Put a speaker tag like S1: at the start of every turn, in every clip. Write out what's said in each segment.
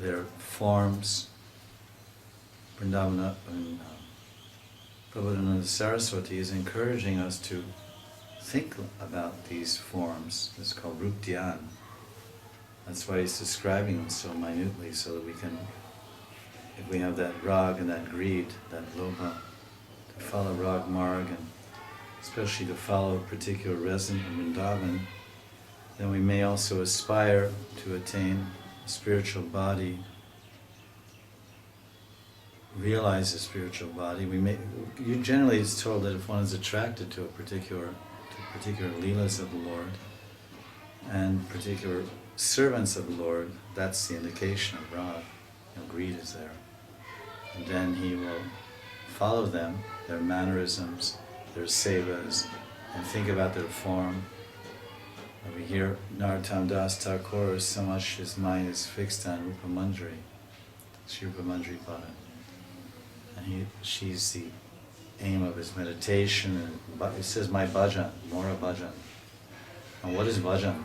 S1: their forms. Vrndavana and Prabhupada Saraswati is encouraging us to think about these forms. It's called Rup Dhyan. That's why he's describing them so minutely, so that we can, if we have that rag and that greed, that lobha, to follow rag marg, and especially to follow a particular resident in Vrindavan, then we may also aspire to attain a spiritual body, realize a spiritual body. Generally it's told that if one is attracted to particular leelas of the Lord and particular servants of the Lord, that's the indication of rag. Greed is there. And then he will follow them, their mannerisms, their sevas, and think about their form. We hear Narottam Das Thakur, so much his mind is fixed on Rupa Manjari, Sri Rupa Manjari Pada. And she's the aim of his meditation. And he says, my bhajan, Mora bhajan. And what is bhajan?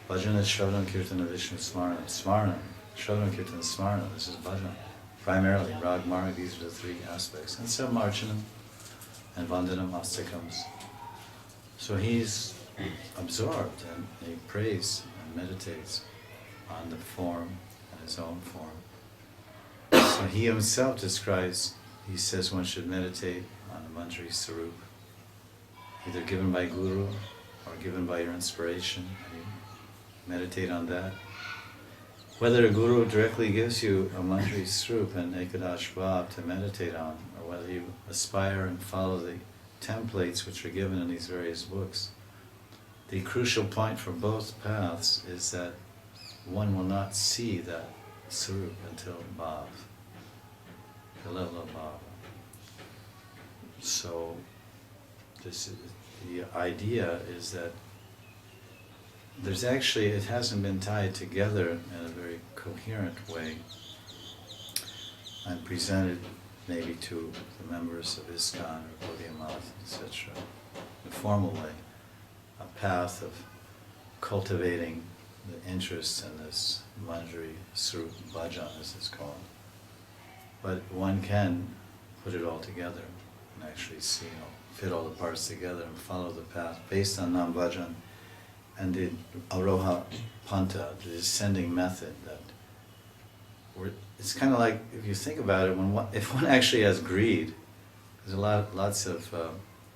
S1: Bhajan is Shravanam Kirtana Vishnu Smarana. Smarana, Shravanam Kirtana Smarana, this is bhajan. Primarily, Rag Marg, these are the three aspects. And some Marchanam and Vandanam Astakams. So he's absorbed and he prays and meditates on the form, on his own form. So he himself describes, he says one should meditate on the Manjari Sarup, either given by Guru or given by your inspiration. You meditate on that. Whether a Guru directly gives you a Manjari Sarup and Ekadash Bhav to meditate on, or whether you aspire and follow the templates which are given in these various books, the crucial point for both paths is that one will not see that Sarup until Bhav, the level of Bhav. So the idea is that there's actually, it hasn't been tied together in a very coherent way and presented maybe to the members of ISKCON or Gaudiya Math, etc., in a formal way, a path of cultivating the interest in this Manjari Sarup Bhajan, as it's called. But one can put it all together and actually see, fit all the parts together and follow the path based on Nam Bhajan and the Aroha Panta, the descending method. It's kind of like, if you think about it, if one actually has greed, there's lots of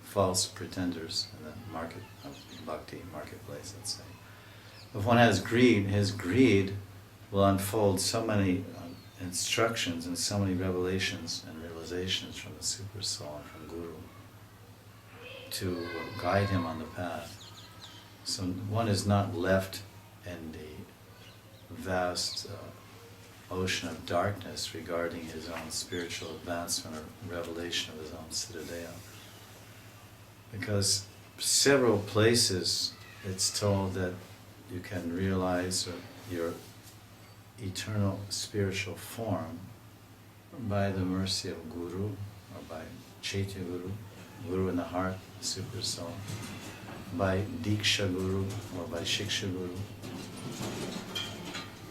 S1: false pretenders in the market of bhakti marketplace, let's say. If one has greed, his greed will unfold so many instructions and so many revelations and realizations from the Super Soul and from Guru to guide him on the path. So one is not left in the vast ocean of darkness regarding his own spiritual advancement or revelation of his own citadel. Because several places it's told that you can realize your eternal spiritual form by the mercy of Guru, or by Chaitya Guru, Guru in the heart, the Super Soul, by Diksha Guru, or by Shiksha Guru.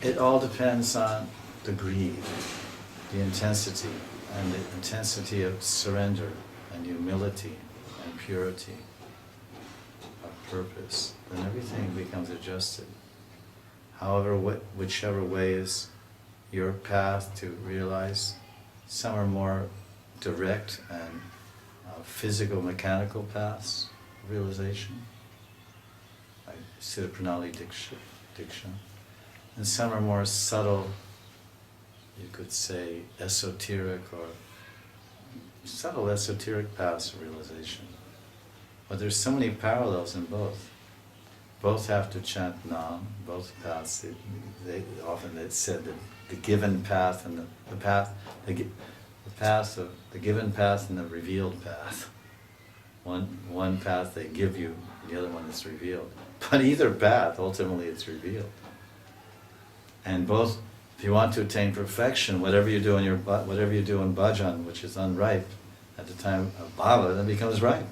S1: It all depends on the greed, the intensity, and the intensity of surrender and humility and purity of purpose. Then everything becomes adjusted. However, whichever way is your path to realize, some are more direct and physical, mechanical paths of realization, like Siddha Pranali Diksha, and some are more subtle, you could say esoteric or subtle esoteric paths of realization. But there's so many parallels in both. Both have to chant Nam, both paths. It's said that the given path and the path of the given path and the revealed path. One path they give you, the other one is revealed. But either path, ultimately it's revealed. And both, if you want to attain perfection, whatever you do in bhajan, which is unripe, at the time of bhava, then becomes ripe.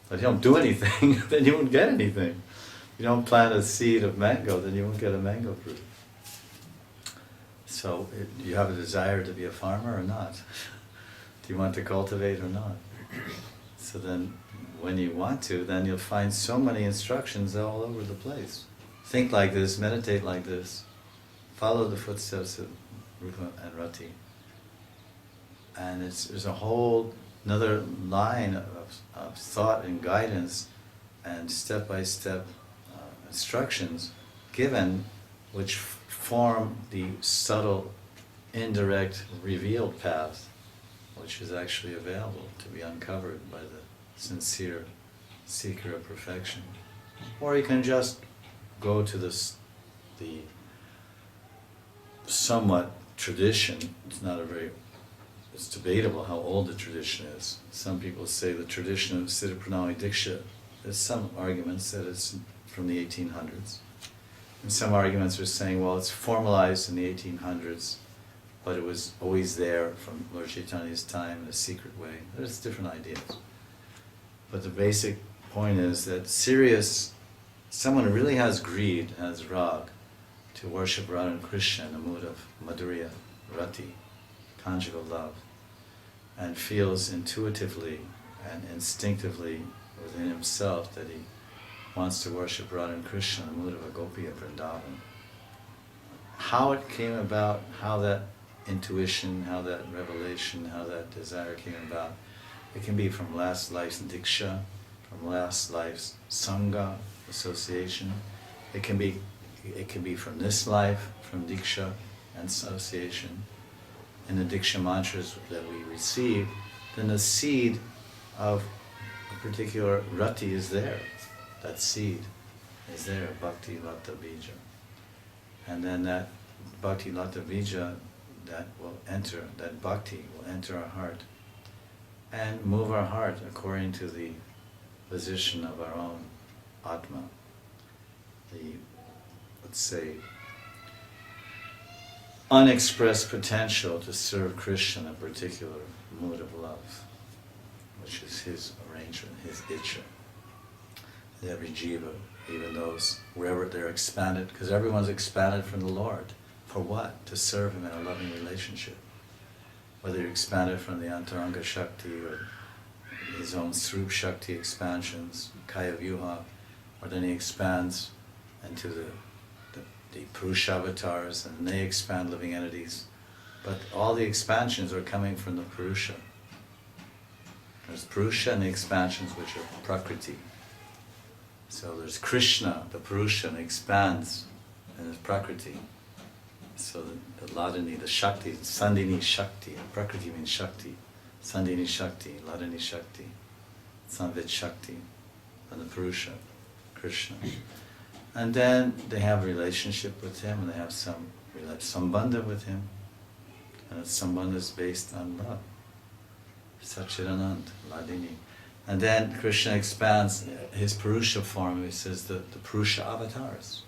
S1: But if you don't do anything, then you won't get anything. If you don't plant a seed of mango, then you won't get a mango fruit. So you have a desire to be a farmer or not? Do you want to cultivate or not? So then when you want to, then you'll find so many instructions all over the place. Think like this, meditate like this, follow the footsteps of Rupa and Rati. And there's a whole another line of thought and guidance and step-by-step instructions given which form the subtle, indirect, revealed path which is actually available to be uncovered by the sincere seeker of perfection. Or you can just go to the somewhat tradition. It's debatable how old the tradition is. Some people say the tradition of Siddha Pranali Diksha, there's some arguments that it's from the 1800s. And some arguments are saying, well, it's formalized in the 1800s, but it was always there from Lord Chaitanya's time in a secret way. There's different ideas. But the basic point is that someone who really has greed, has rag, to worship Radha and Krishna in a mood of madhurya, rati, conjugal love, and feels intuitively and instinctively within himself that he wants to worship Radha and Krishna in the mood of a gopi of Vrindavan. How it came about, how that intuition, how that revelation, how that desire came about, it can be from last life's diksha, from last life's sangha, association. It can be from this life, from diksha and association. In the diksha mantras that we receive, then the seed of a particular rati is there. That seed is there, bhakti lata bija. And then that bhakti lata bija, that bhakti will enter our heart and move our heart according to the position of our own atma, the, let's say, unexpressed potential to serve Krishna in a particular mood of love, which is his arrangement, his icha. Every jiva, even those, wherever they're expanded, because everyone's expanded from the Lord. For what? To serve him in a loving relationship. Whether you're expanded from the Antaranga Shakti or his own Srup Shakti expansions, Kaya Vyuha, or then he expands into the Purusha avatars, and they expand living entities. But all the expansions are coming from the Purusha. There's Purusha and the expansions which are Prakriti. So there's Krishna, the Purusha, and expands, and there's Prakriti. So the Ladini, the Shakti, Sandini Shakti, and Prakriti means Shakti. Sandini Shakti, Ladini Shakti, Samvit Shakti, and the Purusha, Krishna. And then they have a relationship with him, and they have some sambandha with him. And the sambandha is based on love. Satchidanand, Ladini. And then Krishna expands his Purusha form, he says the Purusha avatars.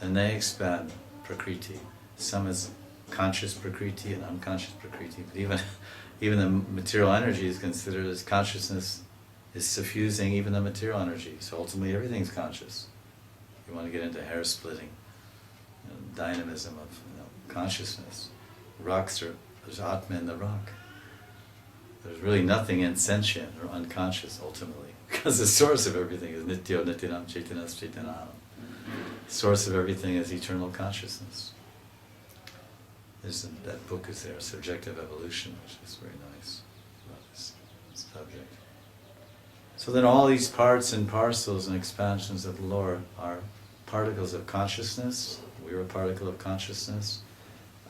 S1: And they expand Prakriti. Some is conscious Prakriti and unconscious Prakriti. But even the material energy is considered as consciousness is suffusing even the material energy. So ultimately everything's conscious. You want to get into hair splitting, dynamism of consciousness. There's Atma in the rock. There's really nothing insentient or unconscious ultimately, because the source of everything is Nityo Nityanam Chaitanas Chaitanam. The source of everything is eternal consciousness. That book is there, Subjective Evolution, which is very nice about this subject. So then all these parts and parcels and expansions of the Lord are particles of consciousness. We're a particle of consciousness,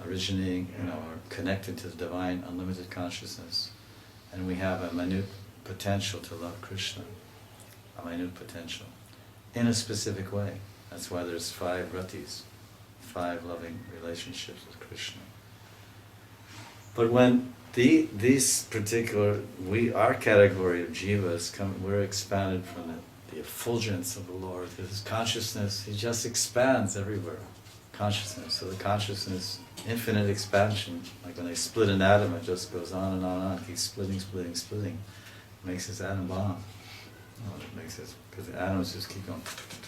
S1: originating, or connected to the divine unlimited consciousness. And we have a minute potential to love Krishna, a minute potential, in a specific way. That's why there's 5 ratis, 5 loving relationships with Krishna. But when these particular, our category of jivas, we're expanded from the effulgence of the Lord. His consciousness, he just expands everywhere. Consciousness, so the consciousness, infinite expansion, like when they split an atom, it just goes on and on and on, keeps splitting, it makes this atom bomb. It makes it, because the atoms just keep going,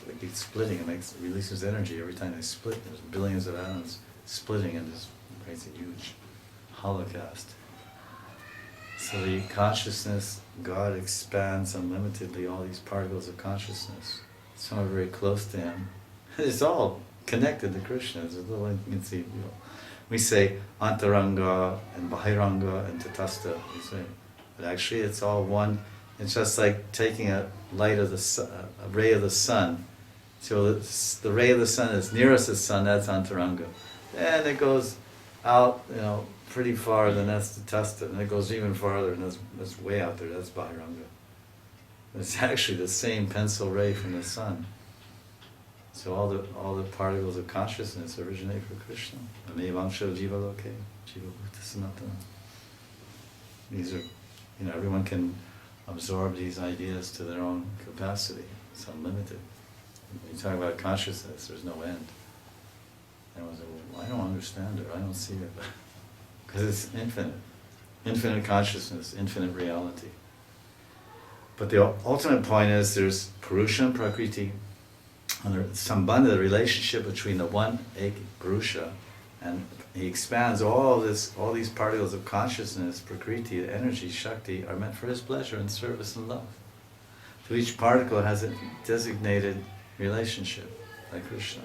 S1: they keep splitting, it releases energy every time they split. There's billions of atoms splitting, and this creates a huge holocaust. So the consciousness, God expands unlimitedly all these particles of consciousness. Some are very close to Him. It's all connected to Krishna. It's a little inconceivable. We say antaranga and bahiranga and tatastha, we say. But actually it's all one. It's just like taking a light of the sun, a ray of the sun. So the ray of the sun is nearest the sun, that's antaranga. And it goes out, pretty far, then that's tatastha. And it goes even farther, and that's way out there, that's bahiranga. It's actually the same pencil ray from the sun. So all the particles of consciousness originate from Krishna. Amevamsha jiva loke, jiva bhutta sanatana. These are, everyone can absorb these ideas to their own capacity. It's unlimited. When you talk about consciousness, there's no end. Everyone says, well, I don't understand it, I don't see it. Because it's infinite. Infinite consciousness, infinite reality. But the ultimate point is there's Purusha and Prakriti, and there's Sambandha, the relationship between the one Ek Purusha, and he expands all these particles of consciousness, Prakriti, the energy, Shakti, are meant for his pleasure and service and love. So each particle has a designated relationship, like Krishna,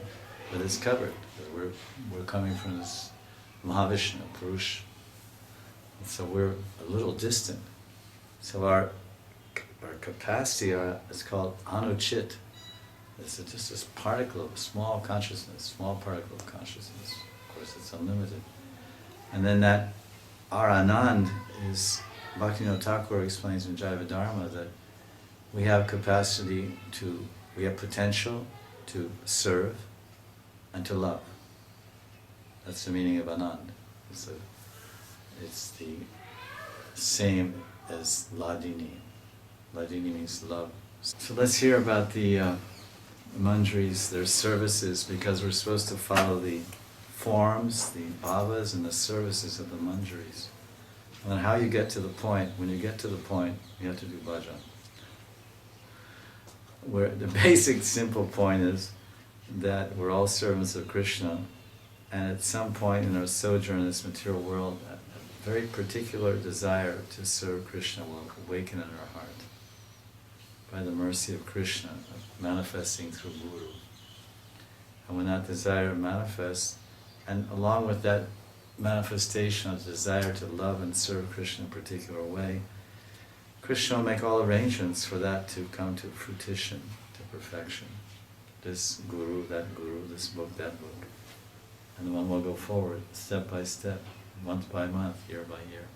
S1: but it's covered. We're coming from this Mahavishnu, Purusha. And so we're a little distant. So our capacity is called anuchit. It's just this particle of small consciousness, small particle of consciousness. Of course, it's unlimited. And then that our anand is, Bhaktivinoda Thakur explains in Jaiva Dharma that we have we have potential to serve and to love. That's the meaning of anand. It's the same as ladini. Ladini means love. So let's hear about the manjaris, their services, because we're supposed to follow the forms, the bhavas, and the services of the manjaris. And how you get to the point, when you get to the point, you have to do bhajan. Where the basic, simple point is that we're all servants of Krishna, and at some point in our sojourn in this material world, a very particular desire to serve Krishna will awaken in our heart by the mercy of Krishna, manifesting through Guru. And when that desire manifests, and along with that manifestation of desire to love and serve Krishna in a particular way, Krishna will make all arrangements for that to come to fruition, to perfection. This Guru, that Guru, this book, that book. And one will go forward, step by step, month by month, year by year.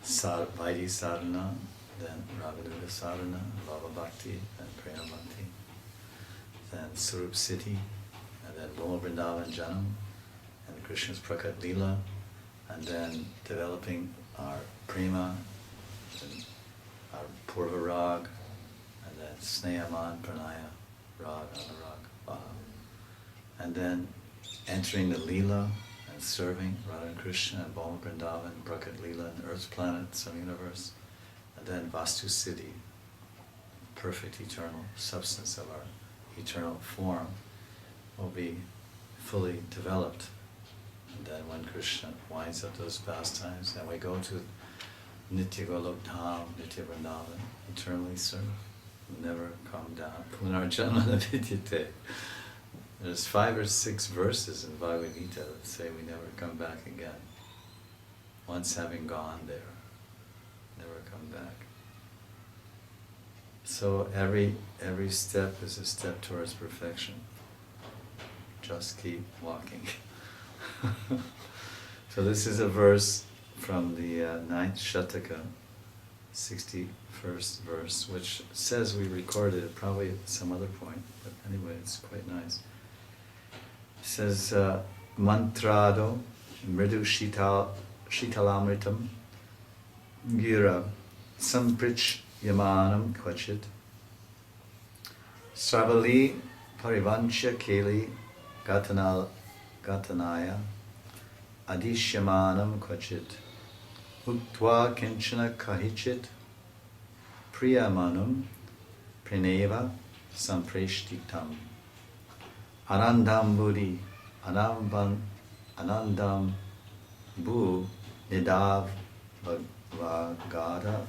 S1: Vaidhi sadhana, then Raganuga sadhana, Bhava Bhakti, then Prema Bhakti, then Sarup Siddhi, and then Vrndavana Janam, and Krishna's Prakat Leela, and then developing our Prema, and our Purva Rag, and then Snehaman, Pranaya, Rag, Anurag, Bhav. And then entering the Leela and serving Radha and Krishna and Bhoma Vrindavan, Prakat Leela, and Earth's planet, some universe. And then Vastu Siddhi, perfect eternal substance of our eternal form, will be fully developed. And then when Krishna winds up those pastimes, then we go to Nitya Golok Dham, Nitya Vrindavan, eternally serve, never come down. Punarjanma Vidyate. There's 5 or 6 verses in Bhagavad Gita that say we never come back again. Once having gone there, never come back. So every step is a step towards perfection. Just keep walking. So this is a verse from the 9th Shataka, 61st verse, which says we recorded it probably at some other point, but anyway, it's quite nice. It says, Mantrado mridu shitalamritam gira samprich yamanam kvachit Savali parivancha keli gatanaya adishyamanam kvachit uktva kinchana kahichit priyamanam praneva sampreshtitam Anandam Buddhi anandam bu nidav vagada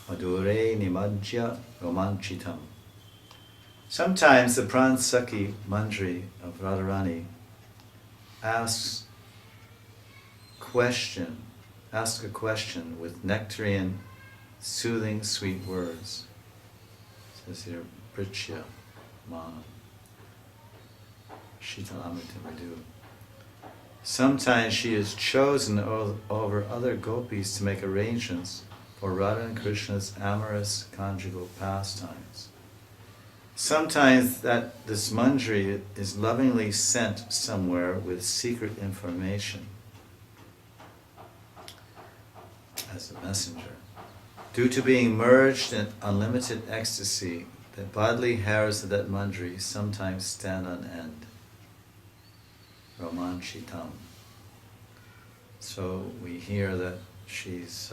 S1: madure nimajya romanchitam. Sometimes the Pransaki Mandri of Radharani asks a question with nectarian, soothing, sweet words. It says here, Pritya Ma Shitalamrita Vidu. Sometimes she is chosen over other gopis to make arrangements for Radha and Krishna's amorous conjugal pastimes. Sometimes that this Manjari is lovingly sent somewhere with secret information as a messenger. Due to being merged in unlimited ecstasy, the bodily hairs of that Manjari sometimes stand on end. Romanchitam. So we hear that she's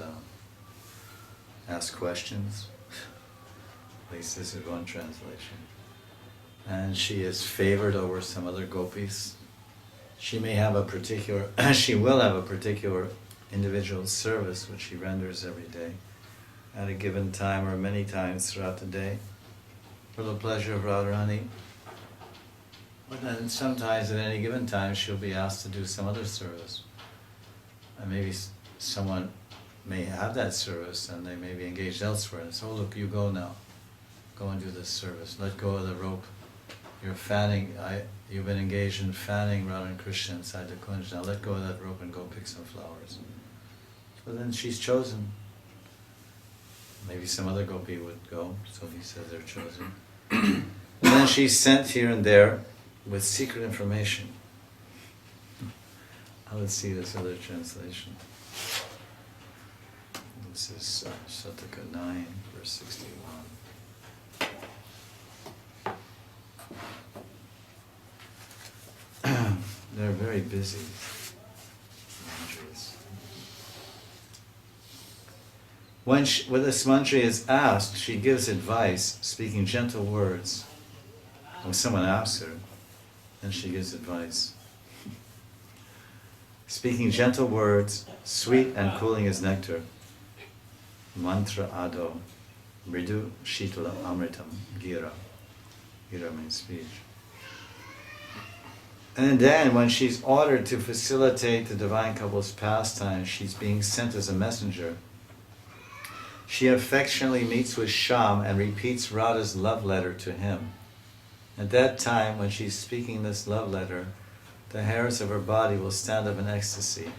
S1: asked questions. At least this is one translation. And she is favored over some other gopis. She may have a particular, she will have a particular individual service which she renders every day at a given time or many times throughout the day for the pleasure of Radharani. But then sometimes at any given time she'll be asked to do some other service. And maybe someone may have that service and they may be engaged elsewhere. And so, oh, look, you go now. Go and do this service. Let go of the rope. You're fanning, you've been engaged in fanning Radha and Krishna inside the kunj. Now let go of that rope and go pick some flowers. So then she's chosen. Maybe some other gopi would go, so he says they're chosen. And then she's sent here and there with secret information. Now let's see this other translation. This is Sataka 9, verse 61. They're very busy. When this Manjari is asked, she gives advice, speaking gentle words. When someone asks her, then she gives advice. Speaking gentle words, sweet and cooling as nectar. Mantra ado, mridu shitala amritam, gira. Gira means speech. And then when she's ordered to facilitate the divine couple's pastime, she's being sent as a messenger. She affectionately meets with Shyam and repeats Radha's love letter to him. At that time, when she's speaking this love letter, the hairs of her body will stand up in ecstasy.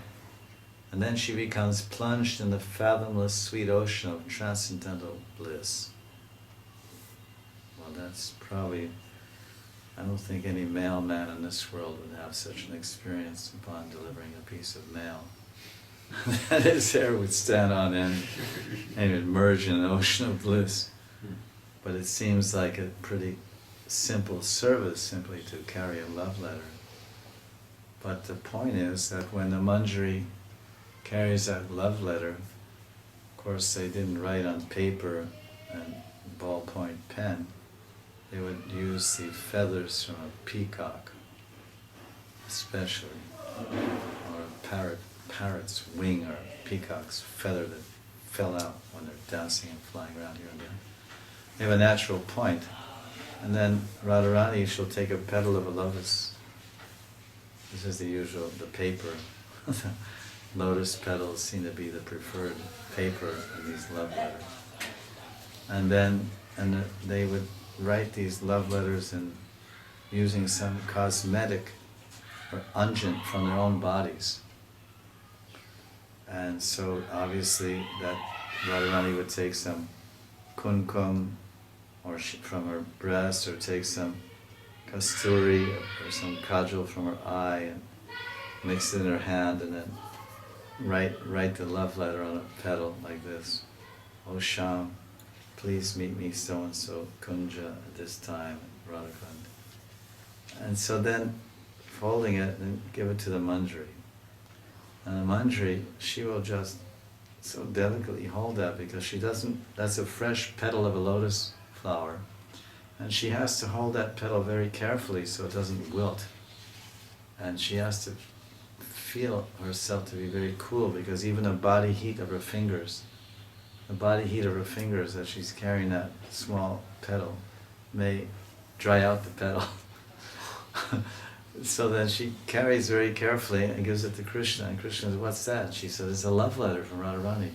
S1: And then she becomes plunged in the fathomless sweet ocean of transcendental bliss. Well, that's probably, I don't think any mailman in this world would have such an experience upon delivering a piece of mail. That his hair would stand on end and it would merge in an ocean of bliss. But it seems like a pretty simple service simply to carry a love letter. But the point is that when the Manjari carries that love letter, of course they didn't write on paper and ballpoint pen. They would use the feathers from a peacock, especially, or a parrot's wing or a peacock's feather that fell out when they're dancing and flying around here and there. They have a natural point. And then Radharani, she'll take a petal of a lotus. This is the usual, the paper. Lotus petals seem to be the preferred paper in these love letters. And then they would write these love letters and using some cosmetic or unguent from their own bodies. And so obviously that Radharani would take some kumkum or from her breast, or take some kasturi or some kajal from her eye and mix it in her hand, and then write the love letter on a petal like this. Oh Shyam, please meet me so-and-so kunja at this time in Radhakund. And so then folding it and give it to the Manjari. And the Manjari, she will just so delicately hold that because she doesn't, that's a fresh petal of a lotus flower. And she has to hold that petal very carefully so it doesn't wilt. and she has to feel herself to be very cool, because even the body heat of her fingers, as she's carrying that small petal, may dry out the petal. So then she carries very carefully and gives it to Krishna, and Krishna says, "What's that?" She says, "It's a love letter from Radharani."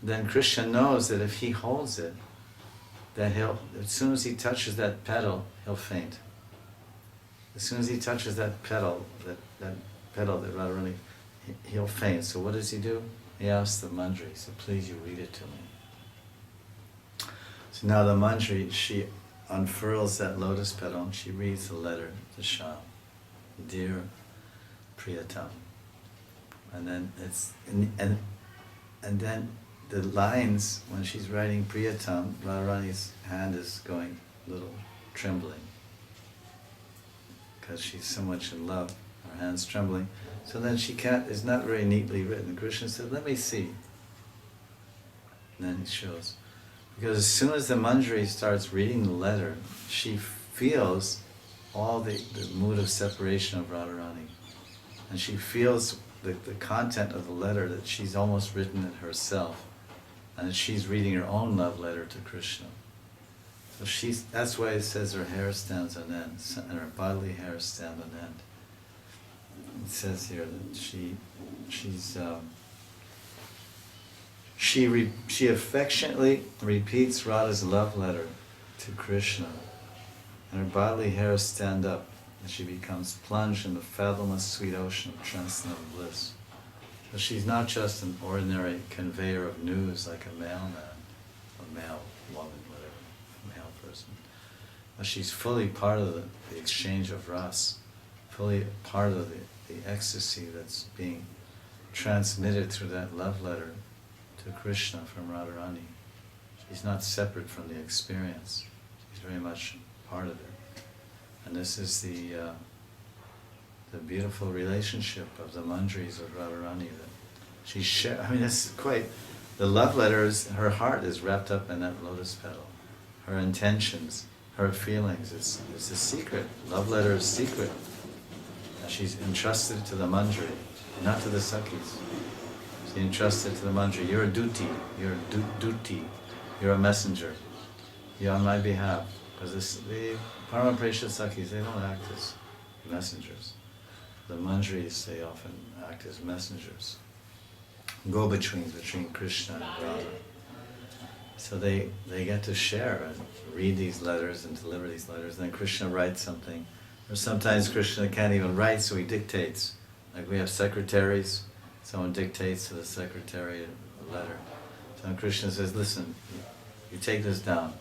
S1: Then Krishna knows that if he holds it, that as soon as he touches that petal, he'll faint. As soon as he touches that petal, that Radharani, he'll faint. So what does he do? He asks the Manjari, so please you read it to me. So now the Manjari, she unfurls that lotus petal and she reads the letter to Shyam. Dear Priyatam. And then and then the lines, when she's writing Priyatam, Radharani's hand is going a little trembling, because she's so much in love, her hand's trembling. So then it's not very neatly written. Krishna said, "Let me see." And then he shows. Because as soon as the Manjari starts reading the letter, she feels all the mood of separation of Radharani. And she feels the content of the letter, that she's almost written it herself, and that she's reading her own love letter to Krishna. So that's why it says her hair stands on end, and her bodily hair stand on end. It says here that she affectionately repeats Radha's love letter to Krishna, and her bodily hairs stand up, and she becomes plunged in the fathomless sweet ocean of transcendental bliss. So she's not just an ordinary conveyor of news like a mailman, a mail woman, whatever, a male person. But she's fully part of the exchange of ras, fully part of the ecstasy that's being transmitted through that love letter to Krishna from Radharani. She's not separate from the experience. She's very much part of it. And this is the beautiful relationship of the Manjaris of Radharani, that she shares. I mean, it's quite, the love letter is, her heart is wrapped up in that lotus petal. Her intentions, her feelings, it's a secret. Love letter is secret. And she's entrusted to the Manjari, not to the Sakhis. She's entrusted to the Manjari. You're a duty, you're a messenger. You're on my behalf. Because the Paramapresha Sakhis, they don't act as messengers. The Manjaris, they often act as messengers, go-betweens between Krishna and Radha. So they get to share and read these letters and deliver these letters. Then Krishna writes something. Or sometimes Krishna can't even write, so he dictates. Like we have secretaries, someone dictates to the secretary a letter. So Krishna says, "Listen, you take this down.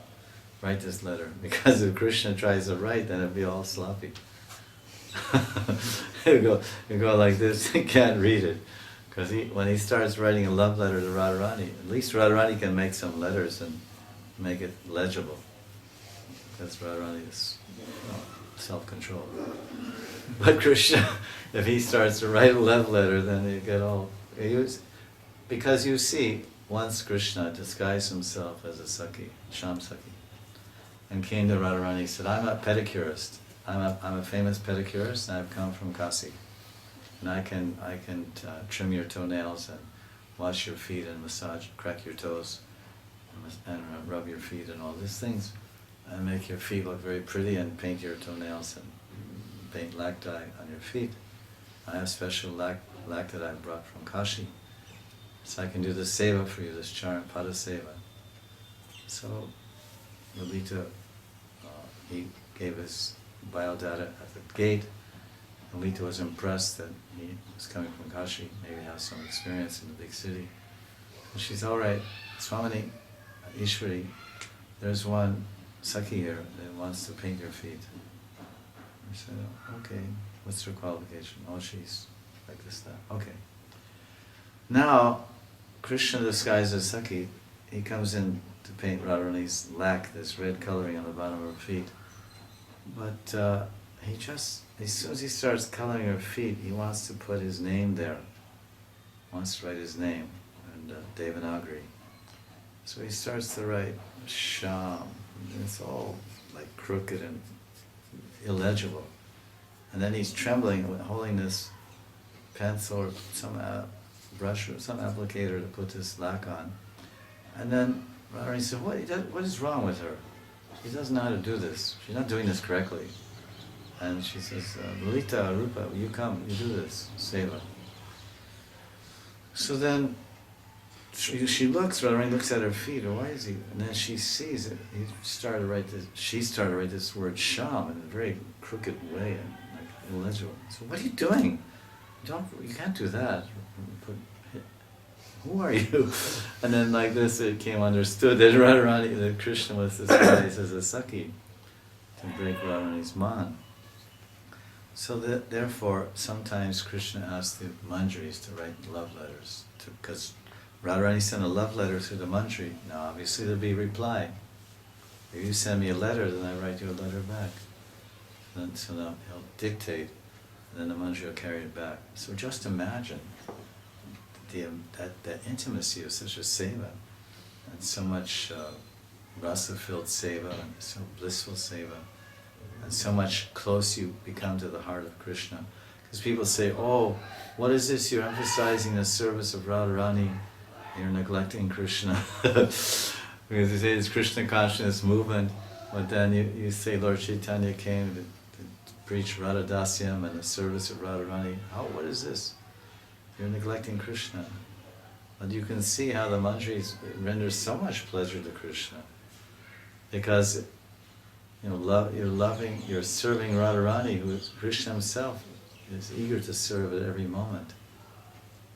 S1: Write this letter," because if Krishna tries to write, then it'll be all sloppy. It'll go like this, he can't read it. Because when he starts writing a love letter to Radharani, at least Radharani can make some letters and make it legible. That's Radharani's self-control. But Krishna, if he starts to write a love letter, then you get all... Because you see, once Krishna disguised himself as a Sakhi, Shyam Sakhi, and came to Radharani, he said, "I'm a pedicurist. I'm a famous pedicurist, and I've come from Kasi. And I can trim your toenails and wash your feet and massage, crack your toes, and rub your feet and all these things, and make your feet look very pretty, and paint your toenails and paint lac dye on your feet. I have special lac that I brought from Kashi, so I can do this seva for you, this charan pada seva." So Lalita, he gave his biodata at the gate. Lalita was impressed that he was coming from Kashi, maybe has some experience in the big city. And she's, "All right, Swami, Ishwari, there's one Sakhi here that wants to paint your feet." I said, "Oh, okay, what's her qualification?" "Oh, she's like this, that." "Okay." Now, Krishna disguised as Sakhi, he comes in to paint Radharani's lac, this red coloring on the bottom of her feet. But he just, as soon as he starts coloring her feet, he wants to put his name there. Wants to write his name, and Devanagari. So he starts to write Shyam. It's all like crooked and illegible. And then he's trembling, holding this pencil or some brush or some applicator to put this lac on. And then Radharani said, what is wrong with her? She doesn't know how to do this. She's not doing this correctly. And she says, Lalita, Rupa, you come, you do this, seva. So then she looks, Radharani looks at her feet, why is he? And then she sees it. She started to write this word sham in a very crooked way, and like illegible. So what are you doing? You can't do that. Who are you? And then like this it came understood that Radharani, that Krishna was disguised as a Saki to break Radharani's man. So therefore, sometimes Krishna asked the manjaris to write love letters, because Radharani sent a love letter to the manjari. Now obviously there'll be a reply. If you send me a letter, then I write you a letter back. So now he'll dictate, and then the manjari will carry it back. So just imagine that intimacy of such a seva, and so much rasa-filled seva, and so blissful seva, and so much close you become to the heart of Krishna. Because people say, oh, what is this? You're emphasizing the service of Radharani, you're neglecting Krishna. Because you say it's Krishna consciousness movement, but then you say Lord Chaitanya came to preach Radha Dasyam and the service of Radharani. What is this? You're neglecting Krishna. But you can see how the manjaris render so much pleasure to Krishna. Because you're serving Radharani, who is Krishna himself is eager to serve at every moment.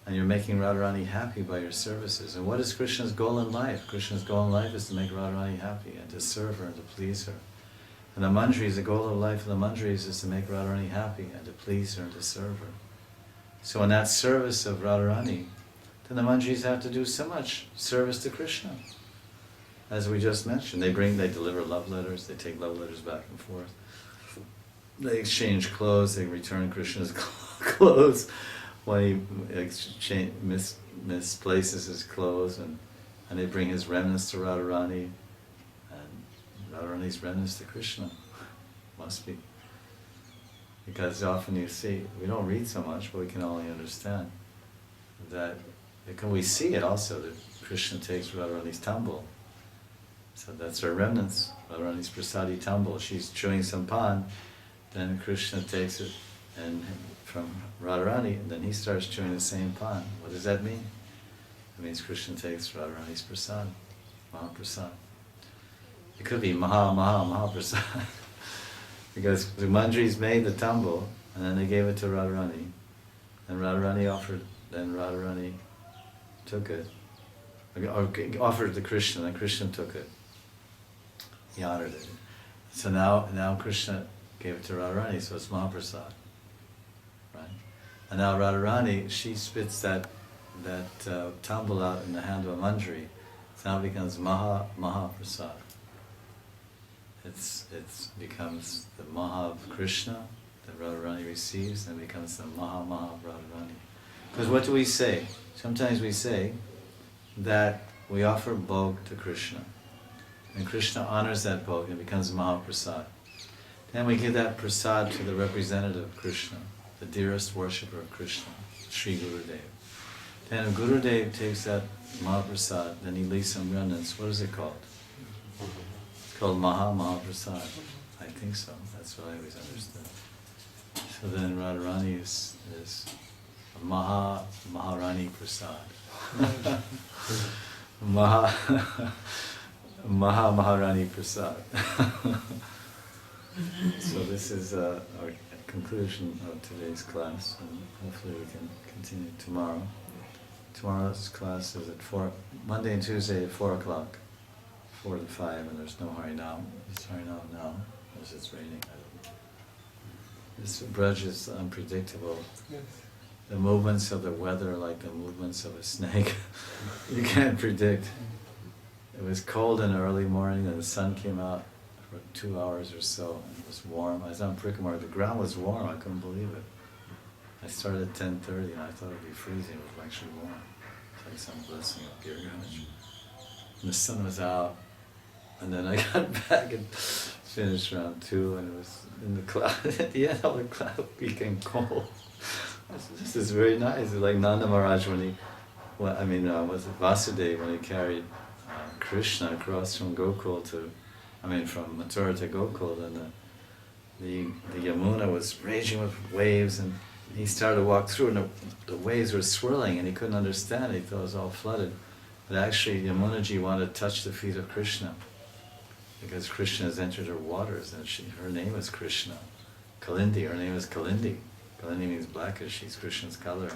S1: And you're making Radharani happy by your services. And what is Krishna's goal in life? Krishna's goal in life is to make Radharani happy and to serve her and to please her. And the manjaris, the goal of life of the manjaris is to make Radharani happy and to please her and to serve her. So in that service of Radharani, then the manjaris have to do so much service to Krishna. As we just mentioned, they deliver love letters, they take love letters back and forth. They exchange clothes, they return Krishna's clothes when he misplaces his clothes, and they bring his remnants to Radharani, and Radharani's remnants to Krishna. Must be. Because often you see, we don't read so much, but we can only understand that, we see it also, that Krishna takes Radharani's tumble. So that's her remnants, Radharani's prasadi tumble. She's chewing some pan, then Krishna takes it and from Radharani, and then he starts chewing the same pan. What does that mean? It means Krishna takes Radharani's prasad, Mahaprasad. It could be Mahaprasad. Because the manjaris made the tumble, and then they gave it to Radharani. And Radharani took it, or offered it to Krishna, and Krishna took it. He honored it. So now Krishna gave it to Radharani, so it's Mahaprasad. Right? And now Radharani, she spits that tumble out in the hand of a manjari. So now it becomes Mahaprasad. It becomes the Maha of Krishna that Radharani receives, and it becomes the Maha of Radharani. Because what do we say? Sometimes we say that we offer bhog to Krishna, and Krishna honors that bhog and it becomes Mahaprasad. Then we give that prasad to the representative of Krishna, the dearest worshipper of Krishna, Sri Gurudev. Then if Gurudev takes that Mahaprasad, then he leaves some remnants. What is it called? It's called Mahaprasad. I think so. That's what I always understood. So then Radharani is Maharani Prasad. Maharani Prasad. So this is our conclusion of today's class, and hopefully we can continue tomorrow. Tomorrow's class is at Monday and Tuesday at 4 o'clock, 4 to 5, and there's no Harinam. There's Harinam now, because it's raining. This Braj is unpredictable. Yes. The movements of the weather are like the movements of a snake. You can't predict. It was cold in the early morning, and the sun came out for 2 hours or so, and it was warm. I was on Prikamar, the ground was warm, I couldn't believe it. I started at 10:30 and I thought it would be freezing, it was actually warm. It's like some blessing of Girgaj. And the sun was out, And then I got back and finished round 2, and it was in the cloud. At the end, all the cloud became cold. This is very nice. It's like Nanda Maharaj when he, well, I mean, was it Vasudeva when he carried Krishna across from Gokul to, I mean, from Mathura to Gokul, and the Yamuna was raging with waves, and he started to walk through, and the waves were swirling, and he couldn't understand it. He thought it was all flooded. But actually, Yamunaji wanted to touch the feet of Krishna, because Krishna has entered her waters, and her name is Krishna. Kalindi, her name is Kalindi. Kalindi means blackish, she's Krishna's color.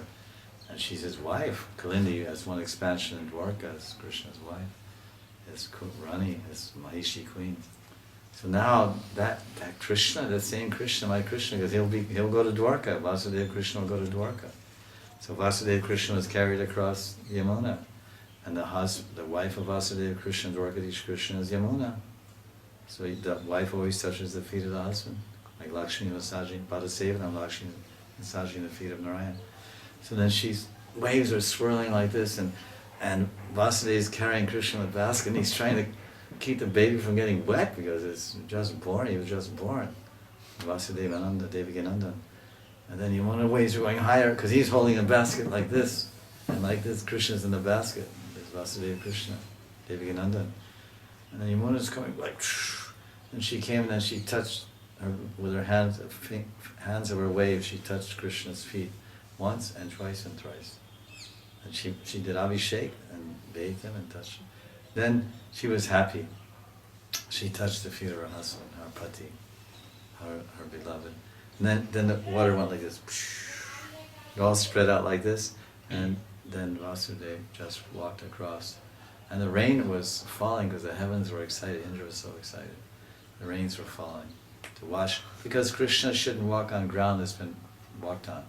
S1: And she's his wife. Kalindi has one expansion in Dwarka as Krishna's wife. His Rani, his Mahishi queen. So now that Krishna, that same Krishna, my Krishna, because he'll go to Dwarka. Vasudeva Krishna will go to Dwarka. So Vasudeva Krishna was carried across Yamuna. And the wife of Vasudeva Krishna, Dwarkadish Krishna, is Yamuna. So the wife always touches the feet of the husband. Like Lakshmi massaging, Padasevanam, Lakshmi massaging the feet of Narayan. So then waves are swirling like this, and Vasudeva is carrying Krishna with a basket, and he's trying to keep the baby from getting wet because it's just born, he was just born. Vasudeva Ananda, Devakinandan. And then one of the waves are going higher because he's holding a basket like this, and like this, Krishna's in the basket. There's Vasudeva Krishna, Devakinandan. And then Yamuna's coming like, and she came and then she touched her with her hands of her wave. She touched Krishna's feet once and twice and thrice. And she did Abhishek and bathed him and touched him. Then she was happy. She touched the feet of her husband, her pati, her beloved. And then the water went like this. It all spread out like this. And then Vasudeva just walked across. And the rain was falling because the heavens were excited. Indra was so excited. The rains were falling to wash. Because Krishna shouldn't walk on ground that's been walked on.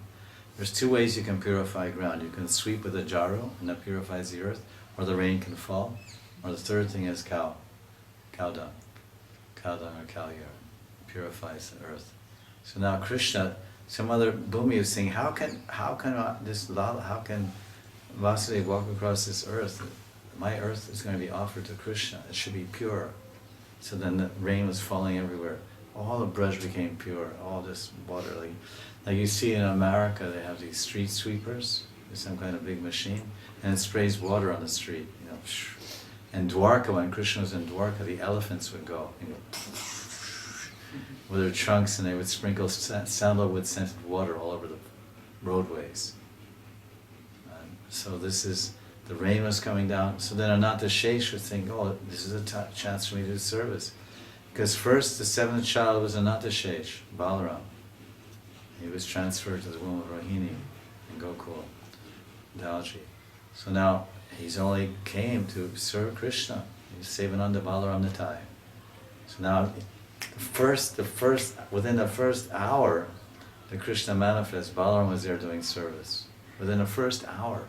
S1: There's 2 ways you can purify ground. You can sweep with a jaru, and that purifies the earth, or the rain can fall. Or the third thing is cow dung. Cow dung or cow urine purifies the earth. So now Krishna, some other Bhumi is saying, how can Vasudeva walk across this earth? My earth is going to be offered to Krishna. It should be pure. So then the rain was falling everywhere. All the brush became pure. All this water, like you see in America, they have these street sweepers. There's some kind of big machine, and it sprays water on the street. And Dwarka, when Krishna was in Dwarka, the elephants would go, with their trunks, and they would sprinkle sandalwood scented water all over the roadways. So the rain was coming down. So then Ananta Shesh would think, oh, this is a chance for me to do service. Because first, the 7th child was Ananta Shesh, Balaram. He was transferred to the womb of Rohini in Gokul, Dalji. So now, he's only came to serve Krishna. He's Sevananda Balaram Nitai. So now, within the first hour, the Krishna manifest, Balaram was there doing service. Within the first hour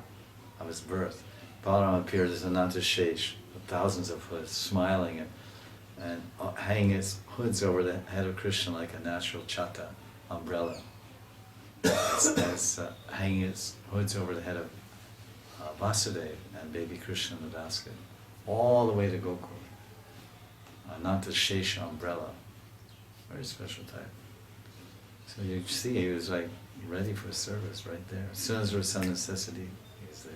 S1: of his birth, Balaram appeared as Ananta Shesh, with thousands of hoods, smiling and hanging his hoods over the head of Krishna like a natural chata, umbrella. Hanging his hoods over the head of Vasudeva and baby Krishna in the basket, all the way to Gokul. Ananta Shesha umbrella, very special type. So you see, he was like ready for service right there. As soon as there was some necessity, he was there.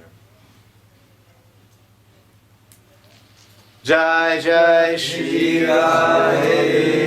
S1: Jai Jai Shri Radhe.